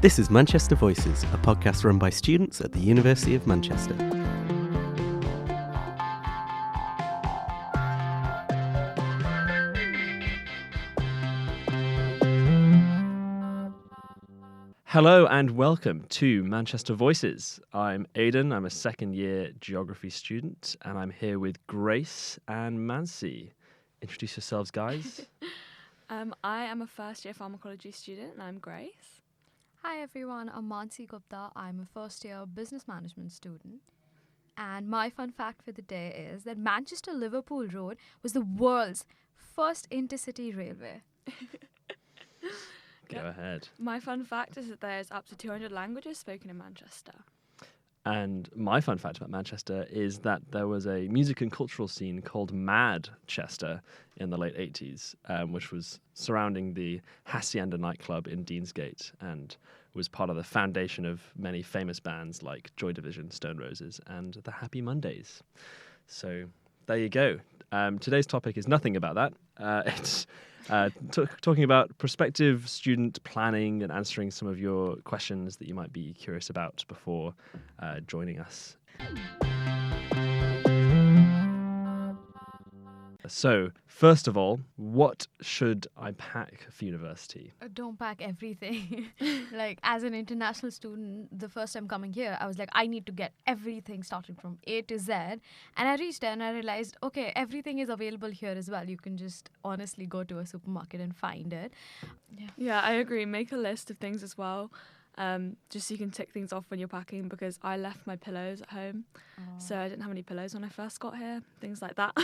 This is Manchester Voices, a podcast run by students at the University of Manchester. Hello and welcome to Manchester Voices. I'm Aidan, I'm a second year geography student, and I'm here with Grace and Maansi. Introduce yourselves, guys. I am a first year pharmacology student and I'm Grace. Hi everyone, I'm Maansi Gupta. I'm a first year business management student. And my fun fact for the day is that Manchester-Liverpool Road was the world's first intercity railway. Go ahead. My fun fact is that there's up to 200 languages spoken in Manchester. And my fun fact about Manchester is that there was a music and cultural scene called Madchester in the late 80s, which was surrounding the Hacienda nightclub in Deansgate and was part of the foundation of many famous bands like Joy Division, Stone Roses, and the Happy Mondays. So there you go. Today's topic is nothing about that. It's talking about prospective student planning and answering some of your questions that you might be curious about before joining us. So, first of all, what should I pack for university? Don't pack everything. Like, as an international student, the first time coming here, I was like, I need to get everything started from A to Z. And I reached there and I realized, okay, everything is available here as well. You can just honestly go to a supermarket and find it. Yeah, I agree. Make a list of things as well. Just so you can tick things off when you're packing, because I left my pillows at home, so I didn't have any pillows when I first got here, things like that.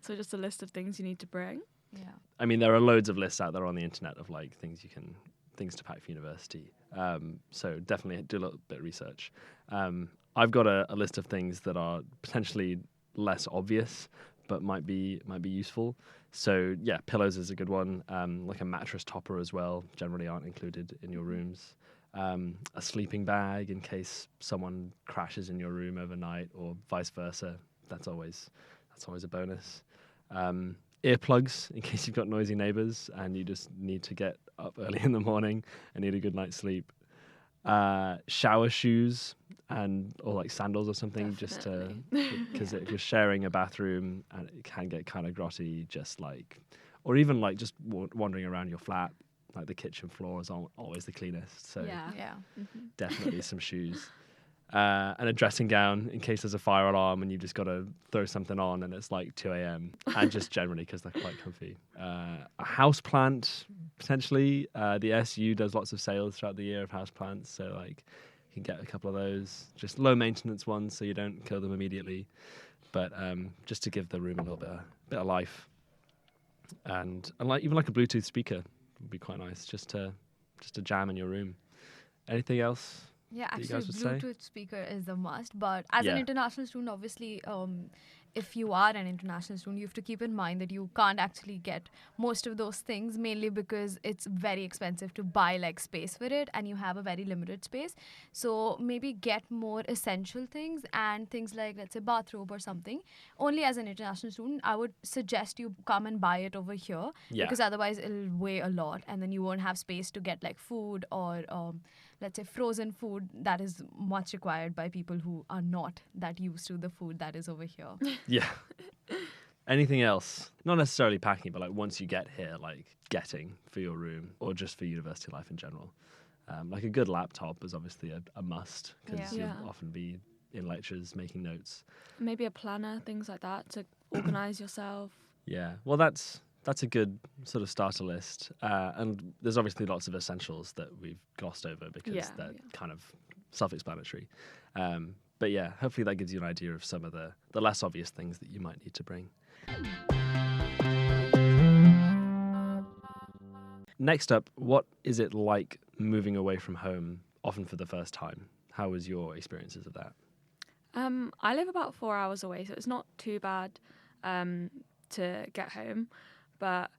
So just a list of things you need to bring. Yeah. I mean, there are loads of lists out there on the internet of like things to pack for university. So definitely do a little bit of research. I've got a list of things that are potentially less obvious, but might be useful. So yeah, pillows is a good one. Like a mattress topper as well, generally aren't included in your rooms. A sleeping bag in case someone crashes in your room overnight, or vice versa. That's always a bonus. Earplugs in case you've got noisy neighbours and you just need to get up early in the morning and need a good night's sleep. Shower shoes or like sandals or something, Definitely. because if you're sharing a bathroom and it can get kind of grotty, or even like just wandering around your flat, like the kitchen floor is always the cleanest. So Yeah. Mm-hmm. definitely some shoes. And a dressing gown in case there's a fire alarm and you've just got to throw something on and it's like 2 a.m. and just generally because they're quite comfy. A house plant, potentially. The SU does lots of sales throughout the year of house plants, so like you can get a couple of those. Just low maintenance ones so you don't kill them immediately, but just to give the room a little bit of life. And like even like a Bluetooth speaker would be quite nice just to jam in your room. Anything else? Yeah, that you actually, guys would say? Bluetooth speaker is a must. But as an international student, obviously, if you are an international student, you have to keep in mind that you can't actually get most of those things, mainly because it's very expensive to buy like space for it, and you have a very limited space. So maybe get more essential things and things like, let's say, bathrobe or something. Only as an international student, I would suggest you come and buy it over here, because otherwise it'll weigh a lot, and then you won't have space to get like food or let's say frozen food that is much required by people who are not that used to the food that is over here. Yeah. Anything else? Not necessarily packing, but like once you get here, like getting for your room or just for university life in general. Like a good laptop is obviously a must, because Yeah. you'll often be in lectures making notes. Maybe a planner, things like that, to organise yourself. Yeah. Well, that's a good sort of starter list. And there's obviously lots of essentials that we've glossed over because they're kind of self-explanatory. But yeah, hopefully that gives you an idea of some of the less obvious things that you might need to bring. Next up, what is it like moving away from home, often for the first time? How was your experiences of that? I live about 4 hours away, so it's not too bad to get home. But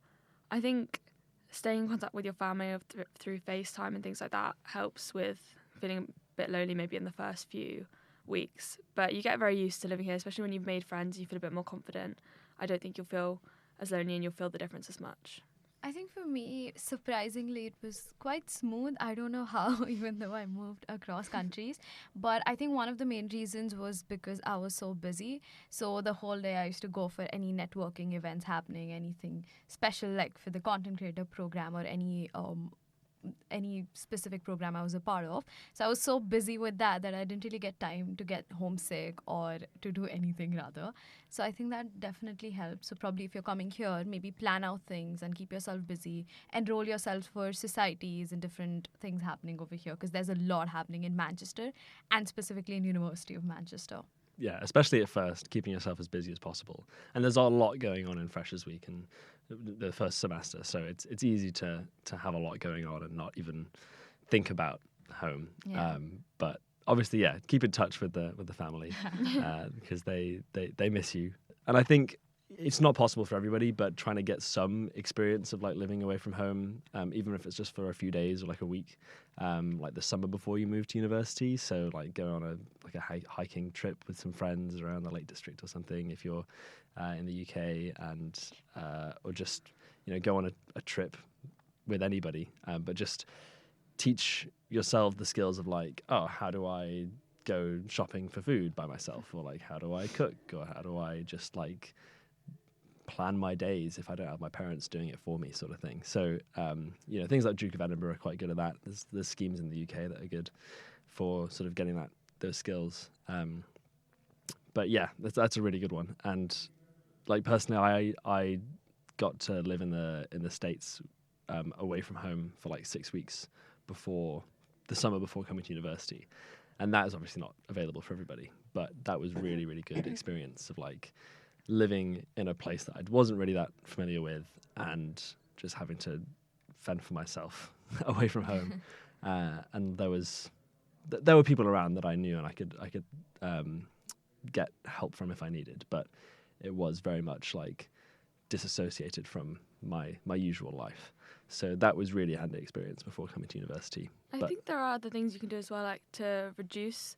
I think staying in contact with your family through FaceTime and things like that helps with feeling a bit lonely maybe in the first few weeks. But you get very used to living here, especially when you've made friends, you feel a bit more confident. I don't think you'll feel as lonely and you'll feel the difference as much. I think for me, surprisingly, it was quite smooth. I don't know how, even though I moved across countries. But I think one of the main reasons was because I was so busy. So the whole day I used to go for any networking events happening, anything special like for the content creator program or any specific program I was a part of. So I was so busy with that I didn't really get time to get homesick or to do anything rather. So I think that definitely helps. So probably if you're coming here, maybe plan out things and keep yourself busy. Enroll yourself for societies and different things happening over here because there's a lot happening in Manchester and specifically in University of Manchester. Yeah, especially at first, keeping yourself as busy as possible. And there's a lot going on in Freshers Week and the first semester, so it's easy to have a lot going on and not even think about home. Yeah. But obviously, yeah, keep in touch with the family because they miss you. And I think it's not possible for everybody, but trying to get some experience of like living away from home, even if it's just for a few days or like a week, like the summer before you move to university. So like go on a hiking trip with some friends around the Lake District or something if you're in the UK, and or just go on a trip with anybody, but just teach yourself the skills of like, oh, how do I go shopping for food by myself, or like how do I cook, or how do I just like plan my days if I don't have my parents doing it for me, sort of thing. So things like Duke of Edinburgh are quite good at that. There's schemes in the UK that are good for sort of getting those skills. But yeah, that's a really good one. And like personally, I got to live in the States away from home for like 6 weeks before the summer before coming to university, and that is obviously not available for everybody. But that was really, really good experience of like living in a place that I wasn't really that familiar with and just having to fend for myself away from home. And there were people around that I knew and I could get help from if I needed, but it was very much like disassociated from my usual life. So that was really a handy experience before coming to university. I think there are other things you can do as well, like to reduce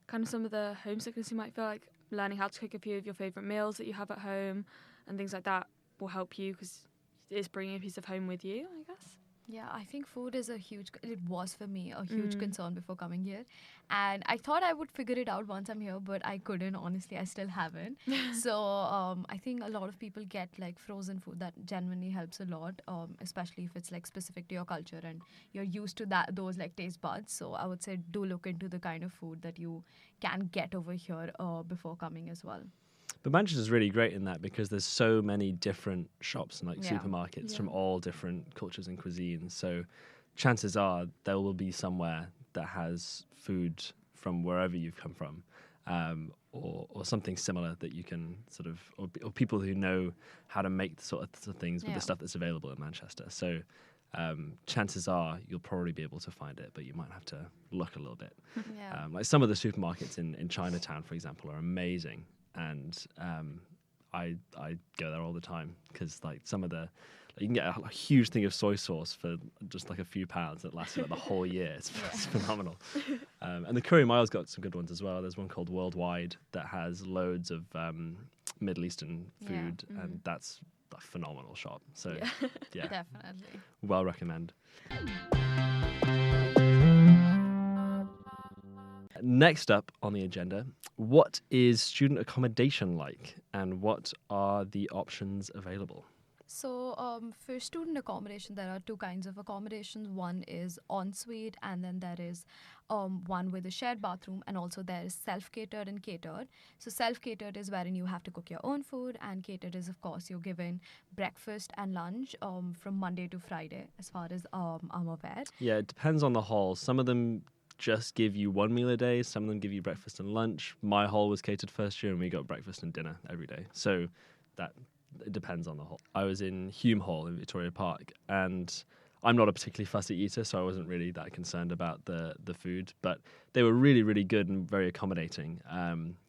kind of some of the homesickness you might feel, like learning how to cook a few of your favourite meals that you have at home and things like that will help you because it is bringing a piece of home with you, I guess. Yeah, I think food is it was for me a huge concern before coming here. And I thought I would figure it out once I'm here, but I couldn't. Honestly, I still haven't. So I think a lot of people get like frozen food that genuinely helps a lot, especially if it's like specific to your culture and you're used to those like taste buds. So I would say do look into the kind of food that you can get over here before coming as well. But Manchester's really great in that because there's so many different shops and like supermarkets from all different cultures and cuisines. So chances are there will be somewhere that has food from wherever you've come from, or something similar that you can sort of, or people who know how to make the sort of things with the stuff that's available in Manchester. So chances are you'll probably be able to find it, but you might have to look a little bit. Like some of the supermarkets in Chinatown, for example, are amazing. And I go there all the time because like some of the you can get a huge thing of soy sauce for just like a few pounds that lasts you like the whole year. It's phenomenal. And the Curry Mile's got some good ones as well. There's one called Worldwide that has loads of Middle Eastern food, and that's a phenomenal shop. So yeah, definitely. Well recommend. Next up on the agenda, what is student accommodation like and what are the options available? So for student accommodation, there are two kinds of accommodations. One is ensuite, and then there is one with a shared bathroom, and also there is self-catered and catered. So self-catered is wherein you have to cook your own food, and catered is, of course, you're given breakfast and lunch from Monday to Friday, as far as I'm aware. Yeah, it depends on the hall. Some of them just give you one meal a day. Some of them give you breakfast and lunch. My hall was catered first year and we got breakfast and dinner every day. So it depends on the hall. I was in Hume Hall in Victoria Park and I'm not a particularly fussy eater, so I wasn't really that concerned about the food, but they were really, really good and very accommodating.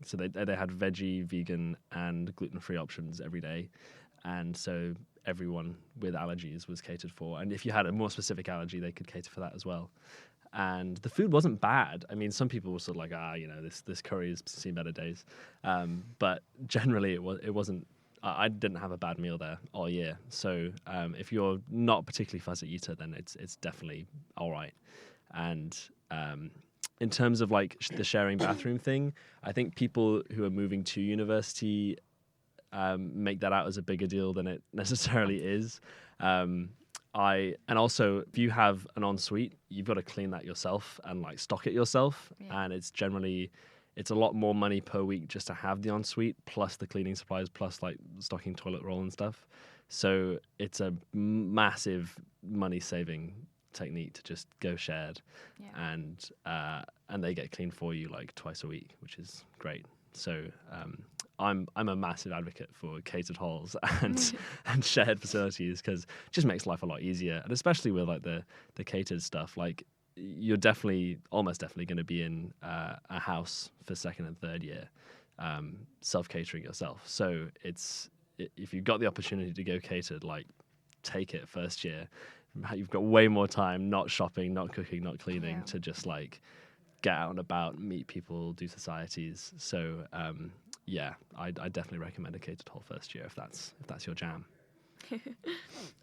So they had veggie, vegan and gluten-free options every day. And so everyone with allergies was catered for. And if you had a more specific allergy, they could cater for that as well. And the food wasn't bad. I mean, some people were sort of like, this curry has seen better days. But generally, it wasn't I didn't have a bad meal there all year. So if you're not a particularly fussy eater, then it's definitely all right. And in terms of like the sharing bathroom thing, I think people who are moving to university make that out as a bigger deal than it necessarily is. And also, if you have an ensuite, you've got to clean that yourself and like stock it yourself. Yeah. And it's a lot more money per week just to have the ensuite, plus the cleaning supplies, plus like stocking toilet roll and stuff. So it's a massive money saving technique to just go shared, and they get cleaned for you like twice a week, which is great. So I'm a massive advocate for catered halls and shared facilities, because it just makes life a lot easier, and especially with like the catered stuff, like you're almost definitely going to be in a house for second and third year, self-catering yourself. So if you've got the opportunity to go catered, like take it first year. You've got way more time, not shopping, not cooking, not cleaning, to just like get out and about, meet people, do societies. So I definitely recommend a catered hall first year if that's your jam.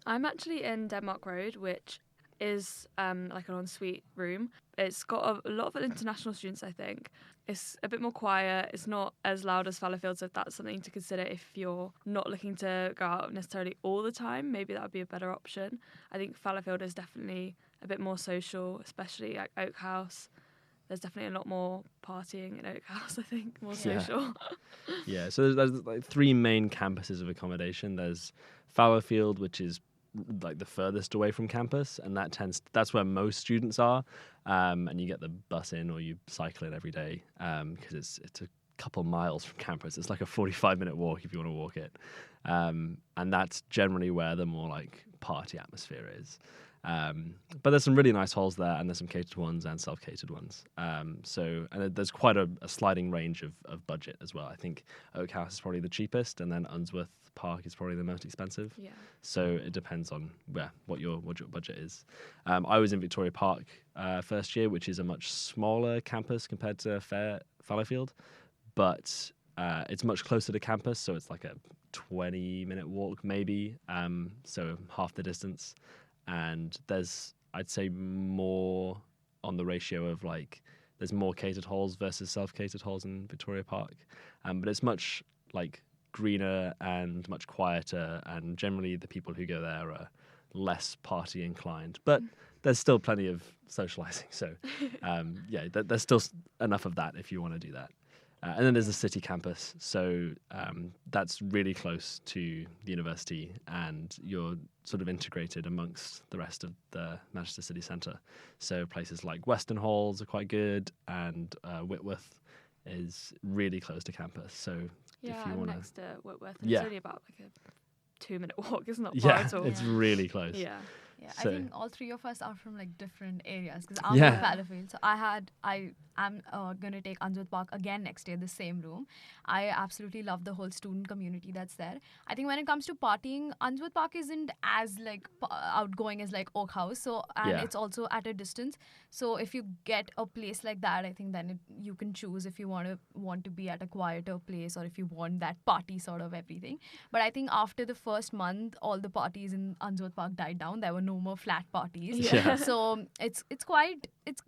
I'm actually in Denmark Road, which is like an ensuite room. It's got a lot of international students, I think. It's a bit more quiet. It's not as loud as Fallowfield, so that's something to consider if you're not looking to go out necessarily all the time. Maybe that would be a better option. I think Fallowfield is definitely a bit more social, especially like Oak House. There's definitely a lot more partying in Oak House, I think, more social. Yeah, so there's like 3 main campuses of accommodation. There's Fallowfield, which is like the furthest away from campus, and that's where most students are, and you get the bus in or you cycle in every day, because it's a couple miles from campus. It's like a 45-minute walk if you want to walk it, and that's generally where the more like party atmosphere is. But there's some really nice halls there, and there's some catered ones and self-catered ones. And there's quite a sliding range of budget as well. I think Oak House is probably the cheapest, and then Unsworth Park is probably the most expensive. Yeah. So it depends on what your budget is. I was in Victoria Park first year, which is a much smaller campus compared to Fallowfield, but it's much closer to campus, so it's like a 20-minute walk maybe, so half the distance. And there's, I'd say, more on the ratio of like there's more catered halls versus self-catered halls in Victoria Park, but it's much like greener and much quieter, and generally the people who go there are less party inclined, but there's still plenty of socializing, so there's still enough of that if you want to do that. And then there's the city campus, so that's really close to the university, and you're sort of integrated amongst the rest of the Manchester city centre. So places like Weston Halls are quite good, and Whitworth is really close to campus. So if you I'm want next to Whitworth, and it's only about like a 2-minute walk. It's not far at all. It's really close. Yeah, So, I think all 3 of us are from like different areas, because I'm from Fallowfield. So I'm gonna take Unsworth Park again next year, the same room. I absolutely love the whole student community that's there. I think when it comes to partying, Unsworth Park isn't as like outgoing as like Oak House. So it's also at a distance. So if you get a place like that, I think then you can choose if you want to be at a quieter place, or if you want that party sort of everything. But I think after the first month, all the parties in Unsworth Park died down. There were no more flat parties. Yeah. So it's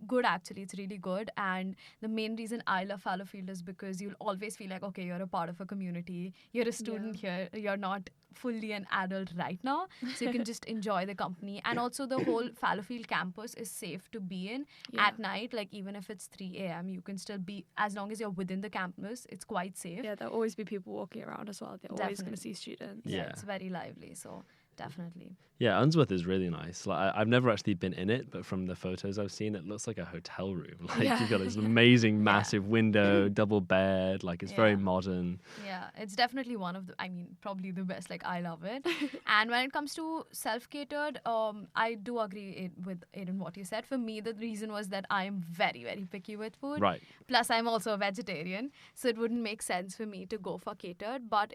good actually. It's really good. And the main reason I love Fallowfield is because you'll always feel like, okay, you're a part of a community. You're a student here. You're not fully an adult right now. So you can just enjoy the company. And also the whole Fallowfield campus is safe to be in at night. Like even if it's 3 a.m., you can still be, as long as you're within the campus, it's quite safe. Yeah, there'll always be people walking around as well. They're always going to see students. Yeah, it's very lively. So definitely. Yeah, Unsworth is really nice. Like I've never actually been in it, but from the photos I've seen, it looks like a hotel room. Like you've got this amazing, massive window, double bed. Like it's very modern. Yeah, it's definitely one of the, probably the best. Like I love it. And when it comes to self-catered, I do agree with Aidan what you said. For me, the reason was that I am very, very picky with food. Right. Plus, I'm also a vegetarian, so it wouldn't make sense for me to go for catered. But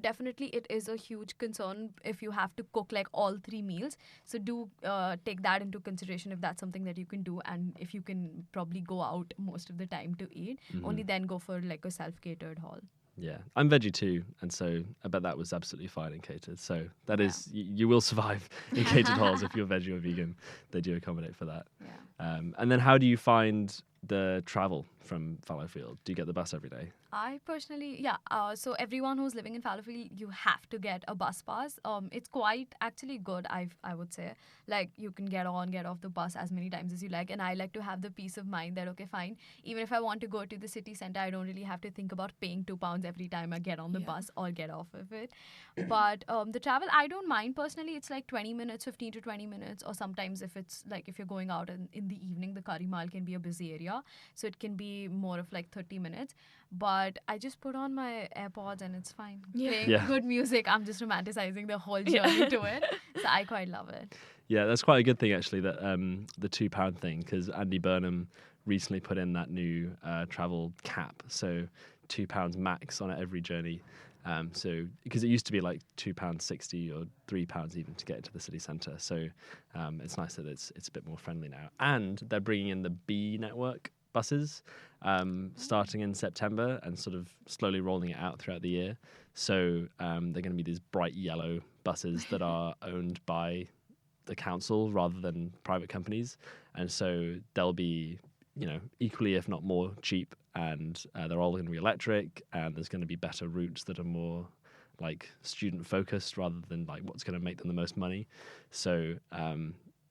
definitely, it is a huge concern if you have to cook like all 3 meals. So do take that into consideration if that's something that you can do, and if you can probably go out most of the time to eat, only then go for like a self-catered hall. Yeah, I'm veggie too, and so I bet that was absolutely fine in catered. So that is, you will survive in catered halls if you're veggie or vegan. They do accommodate for that. Yeah. And then how do you find the travel from Fallowfield? Do you get the bus every day? I personally, so everyone who's living in Fallowfield, you have to get a bus pass. It's quite actually good, I would say. Like, you can get on, get off the bus as many times as you like. And I like to have the peace of mind that, okay, fine. Even if I want to go to the city centre, I don't really have to think about paying £2 every time I get on the bus or get off of it. But the travel, I don't mind personally. It's like 20 minutes, 15 to 20 minutes. Or sometimes if it's like, if you're going out in the evening, the Curry Mall can be a busy area. So it can be more of like 30 minutes. But I just put on my AirPods and it's fine. Playing good music. I'm just romanticizing the whole journey to it. So I quite love it. Yeah, that's quite a good thing actually, that the £2 thing, because Andy Burnham recently put in that new travel cap. So £2 max on every journey. So because it used to be like £2.60 or £3 even to get into the city centre. So it's nice that it's a bit more friendly now. And they're bringing in the B network buses starting in September and sort of slowly rolling it out throughout the year. So they're going to be these bright yellow buses that are owned by the council rather than private companies. And so they'll be, equally, if not more cheap. And they're all going to be electric, and there's going to be better routes that are more like student focused rather than like what's going to make them the most money. So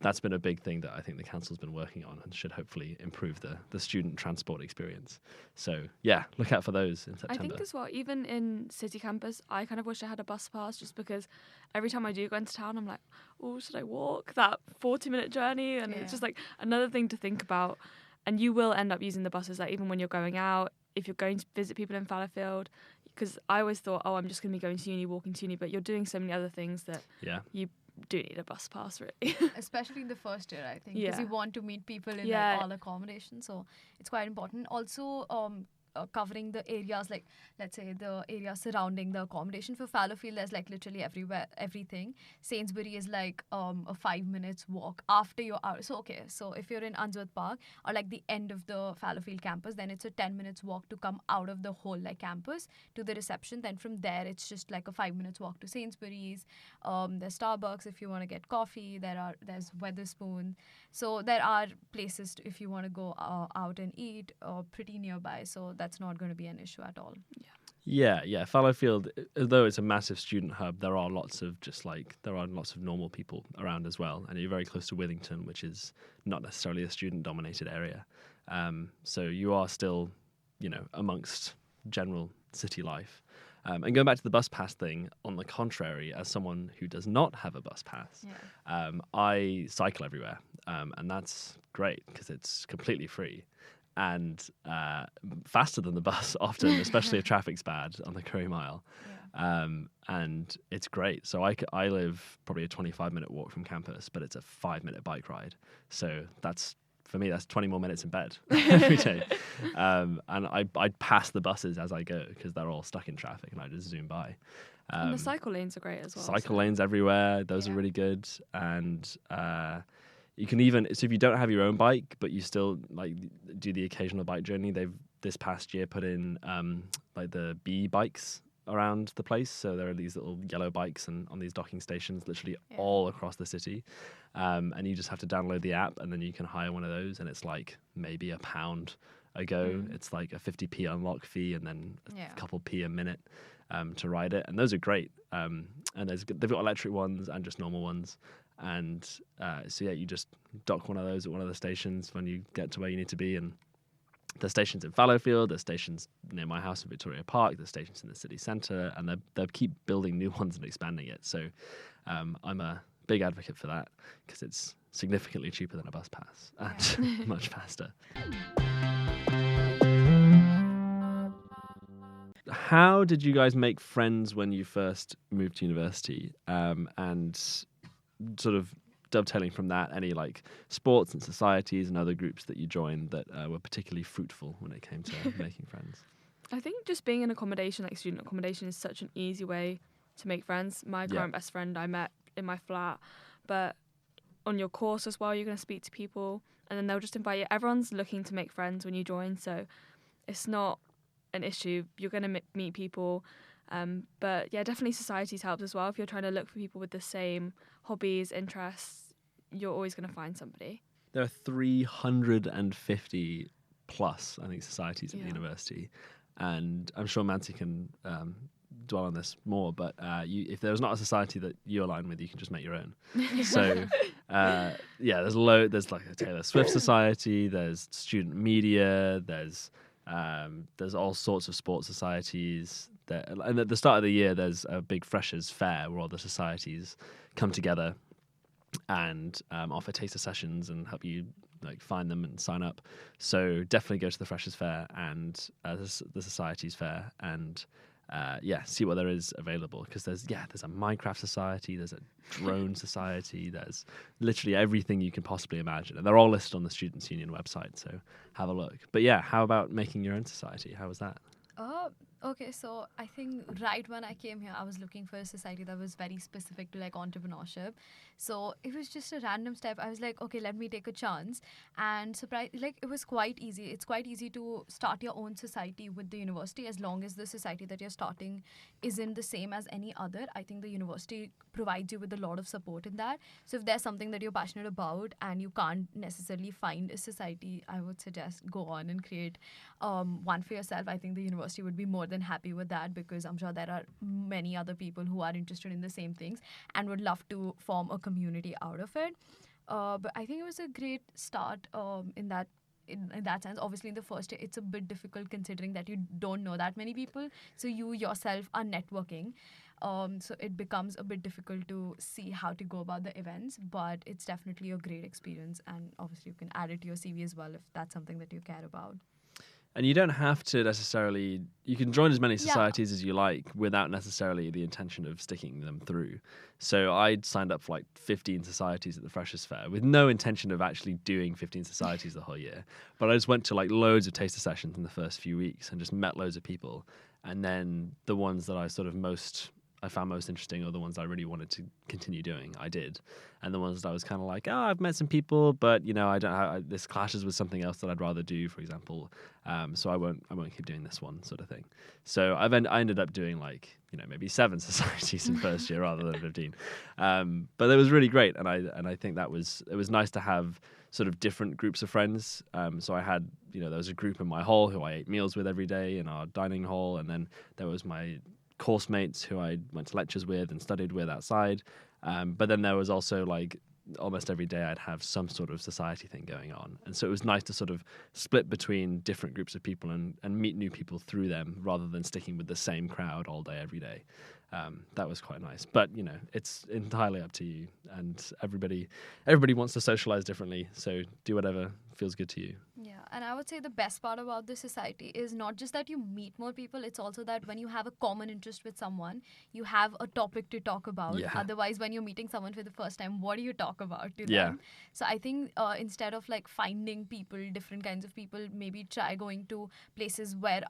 that's been a big thing that I think the council's been working on and should hopefully improve the student transport experience. So yeah, look out for those in September. I think as well, even in city campus, I kind of wish I had a bus pass, just because every time I do go into town, I'm like, oh, should I walk that 40-minute journey? And it's just like another thing to think about. And you will end up using the buses, like even when you're going out, if you're going to visit people in Fallowfield, because I always thought, oh, I'm just going to be going to uni, walking to uni, but you're doing so many other things that you do need a bus pass, really. Especially in the first year, I think, because you want to meet people in like, all accommodation, so it's quite important. Also, covering the areas, like let's say the area surrounding the accommodation. For Fallowfield, there's like literally everything. Sainsbury is like a 5 minutes walk after you're out. So so if you're in Unsworth Park or like the end of the Fallowfield campus, then it's a 10 minutes walk to come out of the whole like campus to the reception. Then from there, it's just like a 5 minutes walk to Sainsbury's. There's Starbucks if you want to get coffee. There's Weatherspoon. So there are places if you want to go out and eat pretty nearby. So that's not going to be an issue at all. Yeah. Fallowfield, although it's a massive student hub, there are lots of normal people around as well, and you're very close to Withington, which is not necessarily a student-dominated area. So you are still, amongst general city life. And going back to the bus pass thing, on the contrary, as someone who does not have a bus pass, I cycle everywhere, and that's great because it's completely free. And faster than the bus often, especially if traffic's bad on the Curry Mile. And it's great. So I live probably a 25-minute walk from campus, but it's a 5-minute bike ride. So for me, that's 20 more minutes in bed every day. And I pass the buses as I go because they're all stuck in traffic and I just zoom by. And the cycle lanes are great as well. Cycle lanes everywhere. Those are really good. And you can even, so if you don't have your own bike, but you still like do the occasional bike journey, they've this past year put in like the bee bikes around the place. So there are these little yellow bikes and on these docking stations, literally all across the city. And you just have to download the app and then you can hire one of those. And it's like maybe £1 a go. It's like a 50p unlock fee and then a couple p a minute to ride it. And those are great. And they've got electric ones and just normal ones. And so you just dock one of those at one of the stations when you get to where you need to be. And there's stations in Fallowfield, there's stations near my house in Victoria Park, there's stations in the city centre, and they keep building new ones and expanding it. So I'm a big advocate for that because it's significantly cheaper than a bus pass and much faster. How did you guys make friends when you first moved to university? And sort of dovetailing from that, any like sports and societies and other groups that you joined that were particularly fruitful when it came to making friends? I think just being in accommodation, like student accommodation, is such an easy way to make friends. My current best friend I met in my flat, but on your course as well, you're going to speak to people and then they'll just invite you. Everyone's looking to make friends when you join, so it's not an issue. You're going to meet people. But yeah, definitely societies helps as well. If you're trying to look for people with the same hobbies, interests, you're always going to find somebody. There are 350 plus, I think, societies at the university. And I'm sure Maansi can dwell on this more, but if there's not a society that you align with, you can just make your own. So there's like a Taylor Swift society, there's student media, there's all sorts of sports societies. And at the start of the year, there's a big freshers fair where all the societies come together and offer taster sessions and help you like find them and sign up. So definitely go to the freshers fair and the societies fair and see what there is available, because there's a Minecraft society, there's a drone society, there's literally everything you can possibly imagine, and they're all listed on the Students' Union website, so have a look. But yeah, how about making your own society? How was that? Okay, so I think right when I came here, I was looking for a society that was very specific to like entrepreneurship. So it was just a random step. I was like, okay, let me take a chance. And it was quite easy. It's quite easy to start your own society with the university, as long as the society that you're starting isn't the same as any other. I think the university provides you with a lot of support in that. So if there's something that you're passionate about and you can't necessarily find a society, I would suggest go on and create one for yourself. I think the university would be more than happy with that, because I'm sure there are many other people who are interested in the same things and would love to form a community out of it. But I think it was a great start in that sense. Obviously, in the first year, it's a bit difficult considering that you don't know that many people. So you yourself are networking. So it becomes a bit difficult to see how to go about the events, but it's definitely a great experience. And obviously, you can add it to your CV as well if that's something that you care about. And you don't have to necessarily, you can join as many societies as you like without necessarily the intention of sticking them through. So I signed up for like 15 societies at the Freshers Fair with no intention of actually doing 15 societies the whole year. But I just went to like loads of taster sessions in the first few weeks and just met loads of people. And then the ones that I found most interesting, or the ones I really wanted to continue doing, I did. And the ones that I was kind of like, I've met some people, but this clashes with something else that I'd rather do, for example. So I won't keep doing this one, sort of thing. So I ended up doing maybe 7 societies in first year rather than 15. But it was really great, and I think it was nice to have sort of different groups of friends. So I had there was a group in my hall who I ate meals with every day in our dining hall, and then there was my course mates who I went to lectures with and studied with outside. But then there was also almost every day I'd have some sort of society thing going on. And so it was nice to sort of split between different groups of people and meet new people through them rather than sticking with the same crowd all day, every day. That was quite nice. But, it's entirely up to you. And everybody wants to socialize differently. So do whatever feels good to you. Yeah, and I would say the best part about this society is not just that you meet more people, it's also that when you have a common interest with someone, you have a topic to talk about. Yeah. Otherwise, when you're meeting someone for the first time, what do you talk about to Yeah. them? So I think instead of finding people, different kinds of people, maybe try going to places where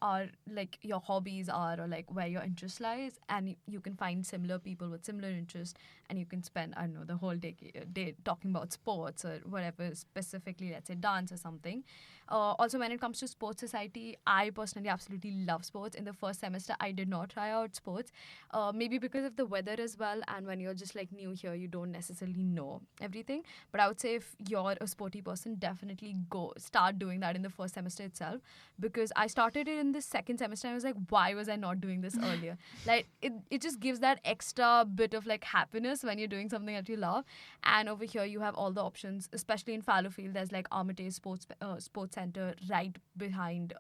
your hobbies are, or where your interest lies, and you can find similar people with similar interests, and you can spend, I don't know, the whole day talking about sports or whatever, specifically, let's say dance or something. Also, when it comes to sports society, I personally absolutely love sports. In the first semester, I did not try out sports, maybe because of the weather as well, and when you're just new here, you don't necessarily know everything. But I would say if you're a sporty person, definitely start doing that in the first semester itself, because I started it in the second semester and I was like, why was I not doing this earlier? It just gives that extra bit of happiness when you're doing something that you love. And over here you have all the options, especially in Fallowfield. There's Accommodation sports center right behind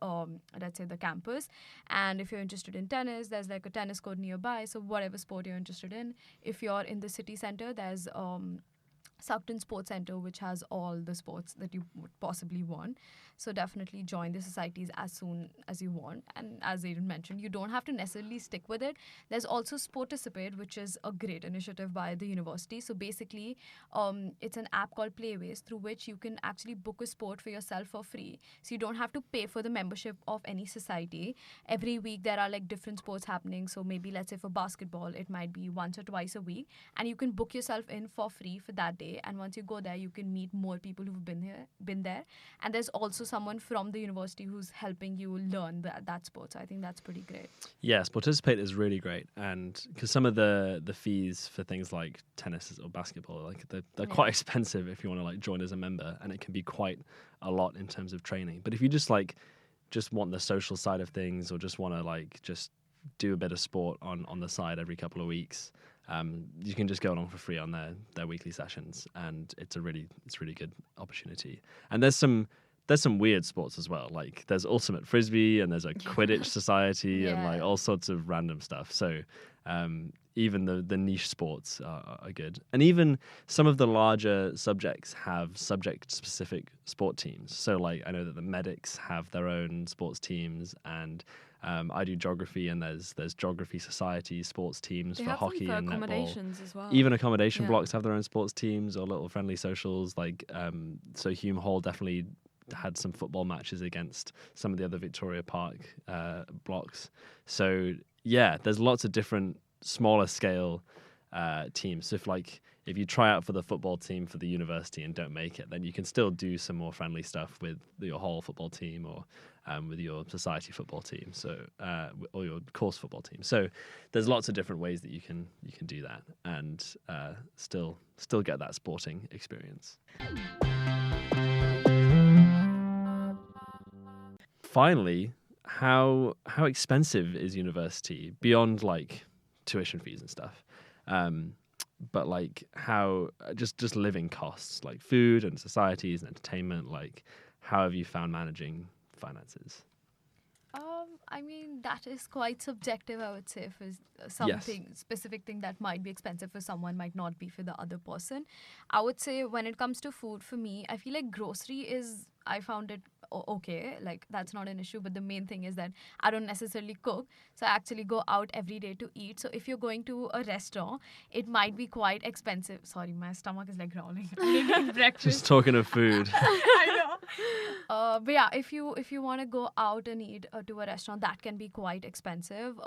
let's say the campus, and if you're interested in tennis, there's a tennis court nearby. So whatever sport you're interested in. If you're in the city center, there's Southton Sports Center, which has all the sports that you would possibly want. So definitely join the societies as soon as you want. And as Aidan mentioned, you don't have to necessarily stick with it. There's also Sporticipate, which is a great initiative by the university. So basically, it's an app called Playways through which you can actually book a sport for yourself for free. So you don't have to pay for the membership of any society. Every week there are different sports happening. So maybe let's say for basketball, it might be once or twice a week. And you can book yourself in for free for that day. day, and once you go there, you can meet more people who've been there, and there's also someone from the university who's helping you learn that sport. So I think that's pretty great. Yes, Participate is really great, and because some of the fees for things like tennis or basketball, like they're quite expensive if you want to like join as a member, and it can be quite a lot in terms of training. But if you just want the social side of things, or just want to like just do a bit of sport on the side every couple of weeks, you can just go along for free on their weekly sessions, and it's really good opportunity. And there's some weird sports as well. Like there's ultimate frisbee, and there's a Quidditch society, and like all sorts of random stuff. So even the niche sports are good. And even some of the larger subjects have subject-specific sport teams. So like I know that the medics have their own sports teams, and I do geography, and there's geography society sports teams for hockey and netball. Accommodations as well. Even accommodation blocks have their own sports teams or little friendly socials. Like so Hume Hall definitely had some football matches against some of the other Victoria Park blocks. So yeah, there's lots of different smaller scale teams. So if you try out for the football team for the university and don't make it, then you can still do some more friendly stuff with your whole football team, or with your society football team, so or your course football team. So there's lots of different ways that you can do that, and still get that sporting experience. Finally, how expensive is university beyond like tuition fees and stuff? But like how just living costs, like food and societies and entertainment, like how have you found managing finances? I mean, that is quite subjective, I would say. For something specific thing that might be expensive for someone might not be for the other person. I would say when it comes to food, for me, I feel like I found it okay, like that's not an issue, but the main thing is that I don't necessarily cook, so I actually go out every day to eat. So if you're going to a restaurant, it might be quite expensive. Sorry, my stomach is like growling. I didn't eat breakfast. Just talking of food. I know. But yeah, if you want to go out and eat to a restaurant, that can be quite expensive.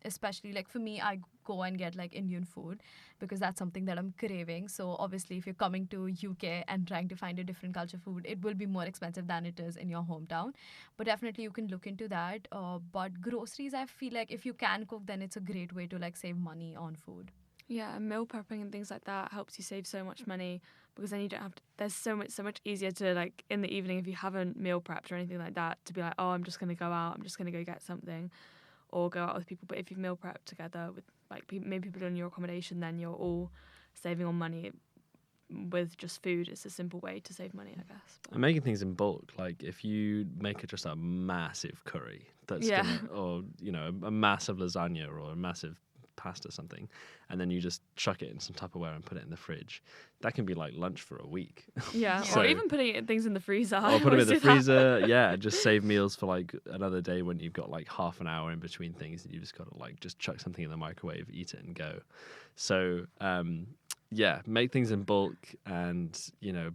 Especially like for me, I go and get like Indian food because that's something that I'm craving. So obviously, if you're coming to UK and trying to find a different culture food, it will be more expensive than it is in your hometown. But definitely you can look into that. But groceries, I feel like if you can cook, then it's a great way to like save money on food. Yeah, and meal prepping and things like that helps you save so much money, because then you don't have to, there's so much easier to like in the evening if you haven't meal prepped or anything like that, to be like, oh, I'm just going to go out, I'm just going to go get something, or go out with people. But if you've meal prepped together with like maybe people in your accommodation, then you're all saving on money. With just food, it's a simple way to save money, I guess. And making things in bulk, like if you make just a massive curry or a massive lasagna or a massive pasta something, and then you just chuck it in some Tupperware and put it in the fridge, that can be like lunch for a week. Yeah, So, or even putting things in the freezer. or put them in the freezer. Yeah, just save meals for like another day when you've got like half an hour in between things, and you just got to like just chuck something in the microwave, eat it and go. So yeah, make things in bulk, and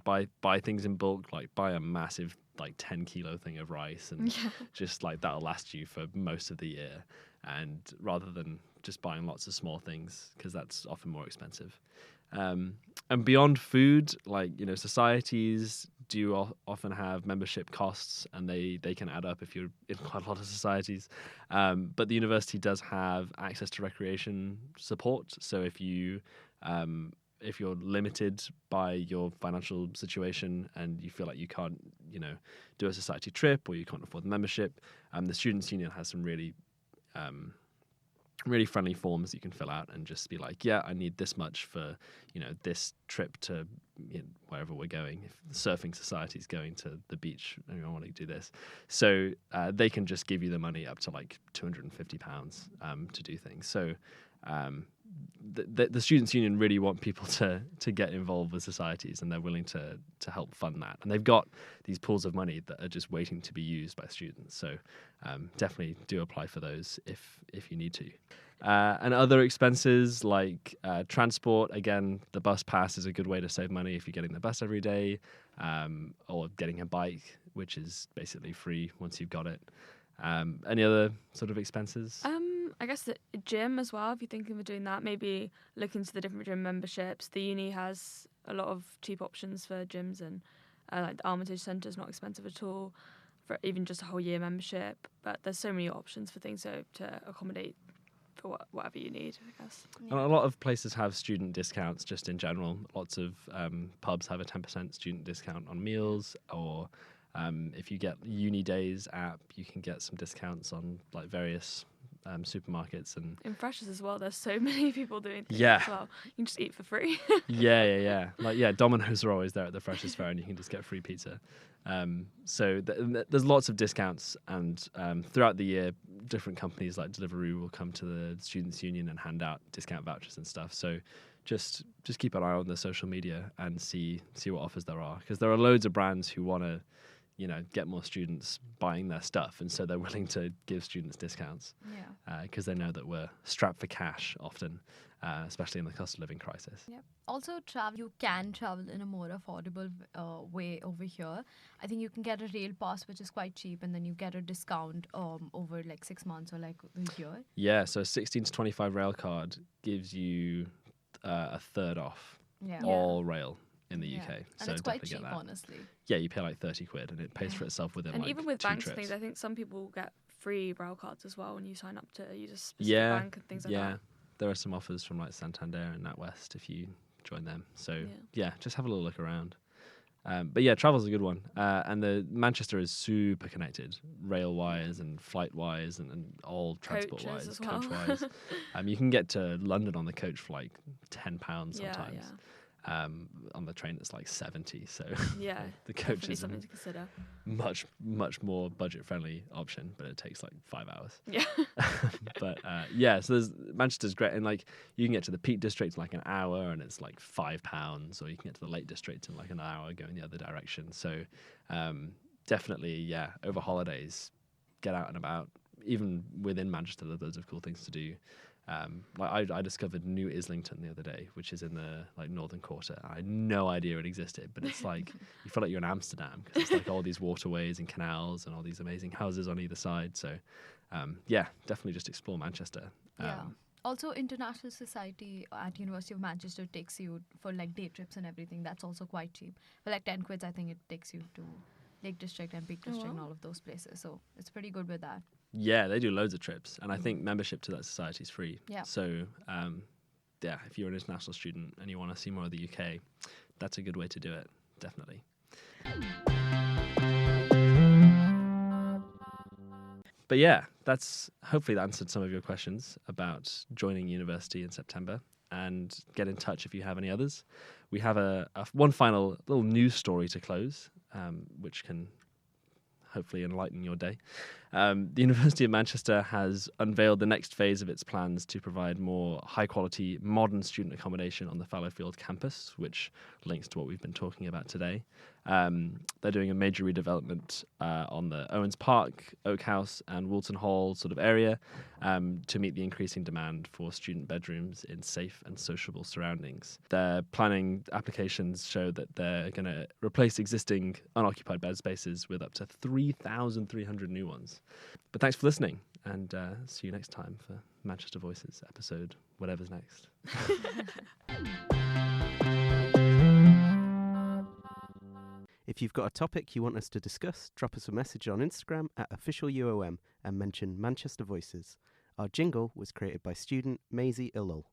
buy things in bulk, like buy a massive like 10 kilo thing of rice, and just like that'll last you for most of the year, and rather than just buying lots of small things, because that's often more expensive. And beyond food, like societies do often have membership costs, and they can add up if you're in quite a lot of societies. But the university does have access to recreation support. So if you're limited by your financial situation and you feel like you can't, do a society trip, or you can't afford the membership, the Students' Union has some really friendly forms you can fill out and just be like, yeah, I need this much for, this trip to wherever we're going. If the surfing society is going to the beach and I want to do this. So they can just give you the money up to like £250 to do things. So the Students' Union really want people to get involved with societies, and they're willing to help fund that. And they've got these pools of money that are just waiting to be used by students. So definitely do apply for those if you need to. And other expenses like transport, again, the bus pass is a good way to save money if you're getting the bus every day, or getting a bike, which is basically free once you've got it. Any other sort of expenses? I guess the gym as well, if you're thinking of doing that, maybe look into the different gym memberships. The uni has a lot of cheap options for gyms, and like the Armitage Centre is not expensive at all for even just a whole year membership. But there's so many options for things to accommodate for whatever you need, I guess. And a lot of places have student discounts just in general. Lots of pubs have a 10% student discount on meals, or if you get Uni Days app, you can get some discounts on like various supermarkets. And in Freshers as well, there's so many people doing things Yeah. as well. You can just eat for free. yeah. Like, Domino's are always there at the Freshers Fair, and you can just get free pizza. So there's lots of discounts, and throughout the year, different companies like Deliveroo will come to the Students' Union and hand out discount vouchers and stuff. So just keep an eye on the social media and see what offers there are, because there are loads of brands who want to, get more students buying their stuff, and so they're willing to give students discounts. Because they know that we're strapped for cash often, especially in the cost of living crisis. Yeah. Also, you can travel in a more affordable way over here. I think you can get a rail pass, which is quite cheap, and then you get a discount over like 6 months or like a year. Yeah, so a 16 to 25 rail card gives you a third off all rail in the UK. And so it's quite definitely cheap, get that. honestly. Yeah, you pay like 30 quid and it pays for itself within And like even with 2 banks and trips. things, I think some people get free rail cards as well when you sign up to use a specific bank and things like that. There are some offers from like Santander and NatWest if you join them. So just have a little look around. But yeah, travel's a good one. And the Manchester is super connected, rail wise and flight wise and all transport wise, as well. coach wise. You can get to London on the coach for like £10 sometimes. On the train it's like 70. So the coach definitely is something to consider. much more budget friendly option, but it takes like 5 hours. Yeah. But so Manchester's great, and like you can get to the Peak District in like an hour and it's like £5, or you can get to the Lake District in like an hour going the other direction. So definitely over holidays, get out and about. Even within Manchester there's loads of cool things to do. Like I discovered New Islington the other day, which is in the like northern quarter. I had no idea it existed, but it's like you feel like you're in Amsterdam, because it's like all these waterways and canals and all these amazing houses on either side. So definitely just explore Manchester. Also, International Society at University of Manchester takes you for like day trips and everything. That's also quite cheap. For like 10 quids, I think it takes you to Lake District and Peak District and all of those places. So it's pretty good with that. Yeah, they do loads of trips, and I think membership to that society is free. Yeah. So, if you're an international student and you want to see more of the UK, that's a good way to do it, definitely. But hopefully that answered some of your questions about joining university in September, and get in touch if you have any others. We have one final little news story to close, which can hopefully enlighten your day. The University of Manchester has unveiled the next phase of its plans to provide more high-quality, modern student accommodation on the Fallowfield campus, which links to what we've been talking about today. They're doing a major redevelopment on the Owens Park, Oak House and Woolton Hall sort of area to meet the increasing demand for student bedrooms in safe and sociable surroundings. Their planning applications show that they're going to replace existing unoccupied bed spaces with up to 3,300 new ones. But thanks for listening, and see you next time for Manchester Voices episode, whatever's next. If you've got a topic you want us to discuss, drop us a message on Instagram at officialuom and mention Manchester Voices. Our jingle was created by student Maisie Illul.